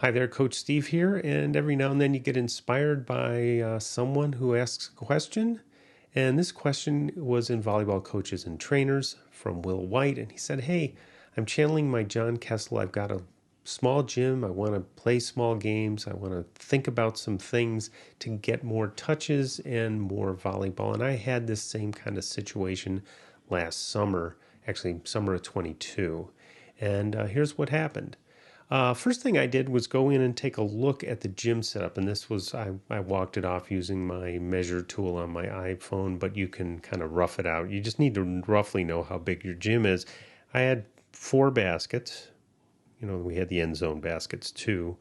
Hi there, Coach Steve here, and every now and then you get inspired by someone who asks a question. And this question was in Volleyball Coaches and Trainers from Will White, and he said, "Hey, I'm channeling my John Kessel. I've got a small gym. I want to play small games. I want to think about some things to get more touches and more volleyball." And I had this same kind of situation last summer, actually, summer of 22. And here's what happened. First thing I did was go in and take a look at the gym setup, and this was I walked it off using my measure tool on my iPhone, but you can kind of rough it out. You just need to roughly know how big your gym is. I had 4 baskets. We had the end zone baskets too.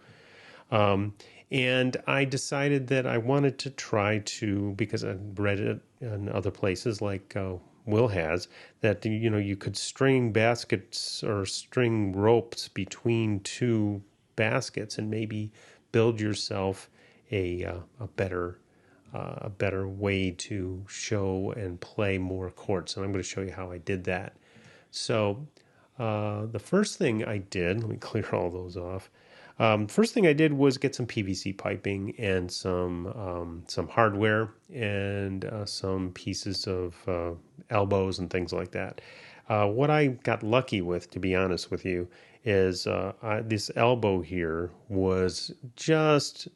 Um, and I decided that I wanted to try to, because I read it in other places like Will has, that you could string baskets or string ropes between 2 baskets and maybe build yourself a better way to show and play more courts. And I'm going to show you how I did that. So the first thing I did, let me clear all those off. First thing I did was get some PVC piping and some hardware and some pieces of elbows and things like that. What I got lucky with, to be honest with you, is this elbow here was just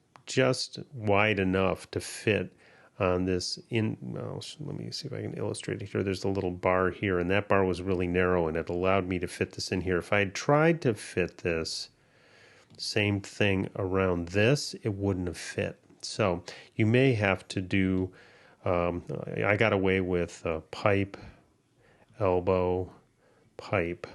wide enough to fit on this let me see if I can illustrate it here. There's a little bar here, and that bar was really narrow, and it allowed me to fit this in here. If I had tried to fit this same thing around this, it wouldn't have fit. So you may have to do, I got away with pipe, elbow, pipe,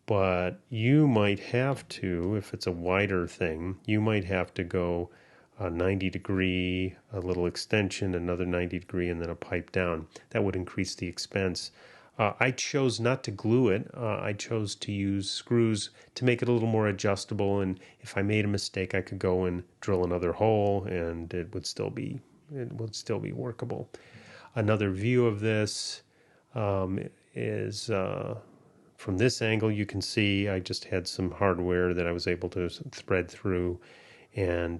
but you might have to, if it's a wider thing, you might have to go a 90 degree, a little extension, another 90 degree, and then a pipe down. That would increase the expense. I chose not to glue it. I chose to use screws to make it a little more adjustable. And if I made a mistake, I could go and drill another hole, and it would still be workable. Another view of this is from this angle. You can see I just had some hardware that I was able to thread through, and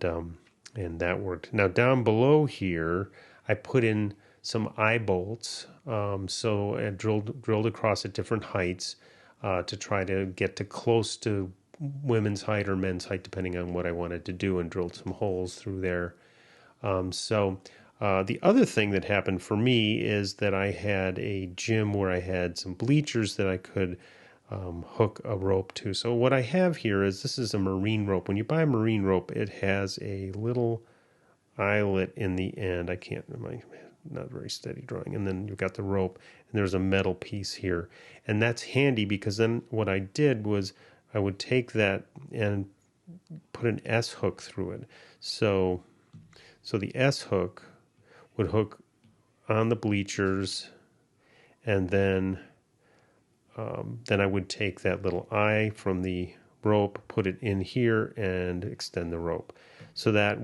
that worked. Now down below here, I put in some eye bolts. So I drilled across at different heights to try to get to close to women's height or men's height, depending on what I wanted to do, and drilled some holes through there. The other thing that happened for me is that I had a gym where I had some bleachers that I could hook a rope to. So what I have here is, this is a marine rope. When you buy a marine rope, it has a little eyelet in the end. I'm not very steady drawing. And then you've got the rope, and there's a metal piece here. And that's handy, because then what I did was I would take that and put an S hook through it. So the S hook would hook on the bleachers, and then I would take that little eye from the rope, put it in here, and extend the rope. So that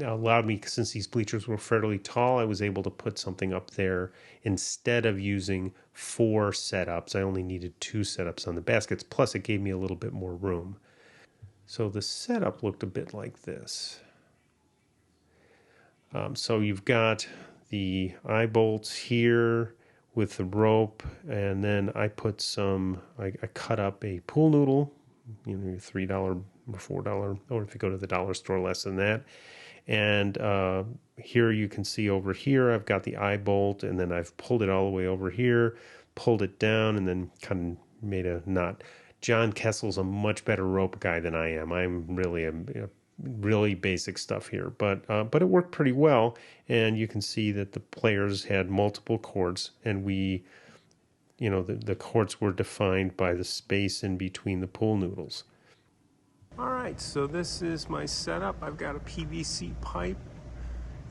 allowed me, since these bleachers were fairly tall, I was able to put something up there instead of using 4 setups. I only needed 2 setups on the baskets, plus it gave me a little bit more room. So the setup looked a bit like this. So you've got the eye bolts here with the rope, and then I cut up a pool noodle, $3 or $4, or if you go to the dollar store, less than that. And here you can see over here, I've got the eye bolt, and then I've pulled it all the way over here, pulled it down, and then kind of made a knot. John Kessel's a much better rope guy than I am. I'm really basic stuff here, but it worked pretty well. And you can see that the players had multiple courts, and the courts were defined by the space in between the pool noodles. All right, so this is my setup. I've got a PVC pipe,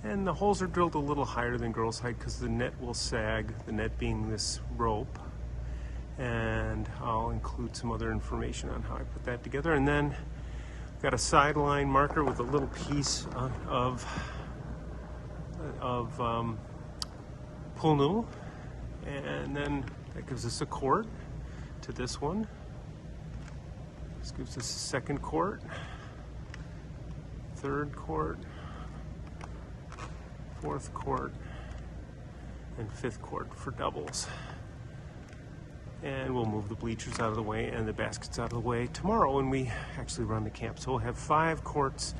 and the holes are drilled a little higher than girls' height because the net will sag, the net being this rope. And I'll include some other information on how I put that together. And then I've got a sideline marker with a little piece of pool noodle, and then that gives us a cord to this one. This gives us a second court, third court, fourth court, and fifth court for doubles. And we'll move the bleachers out of the way and the baskets out of the way tomorrow when we actually run the camp. So we'll have 5 courts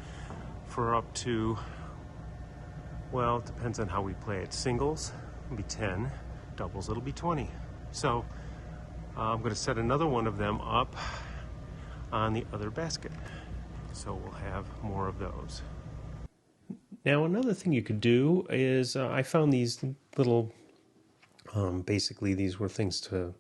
for up to, well, it depends on how we play it. Singles, it'll be 10. Doubles, it'll be 20. So I'm going to set another one of them up on the other basket. So we'll have more of those. Now, another thing you could do is I found these little, basically these were things to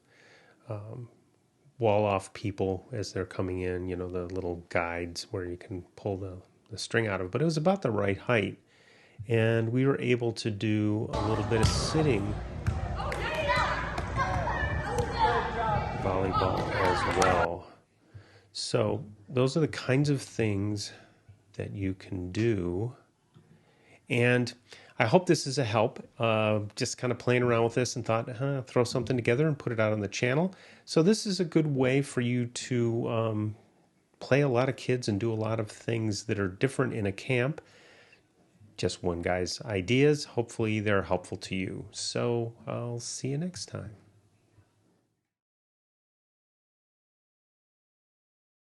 wall off people as they're coming in, you know, the little guides where you can pull the string out of it. But it was about the right height. And we were able to do a little bit of sitting volleyball as well. So those are the kinds of things that you can do. And I hope this is a help. Just kind of playing around with this and thought, throw something together and put it out on the channel. So this is a good way for you to play a lot of kids and do a lot of things that are different in a camp. Just one guy's ideas. Hopefully they're helpful to you. So I'll see you next time.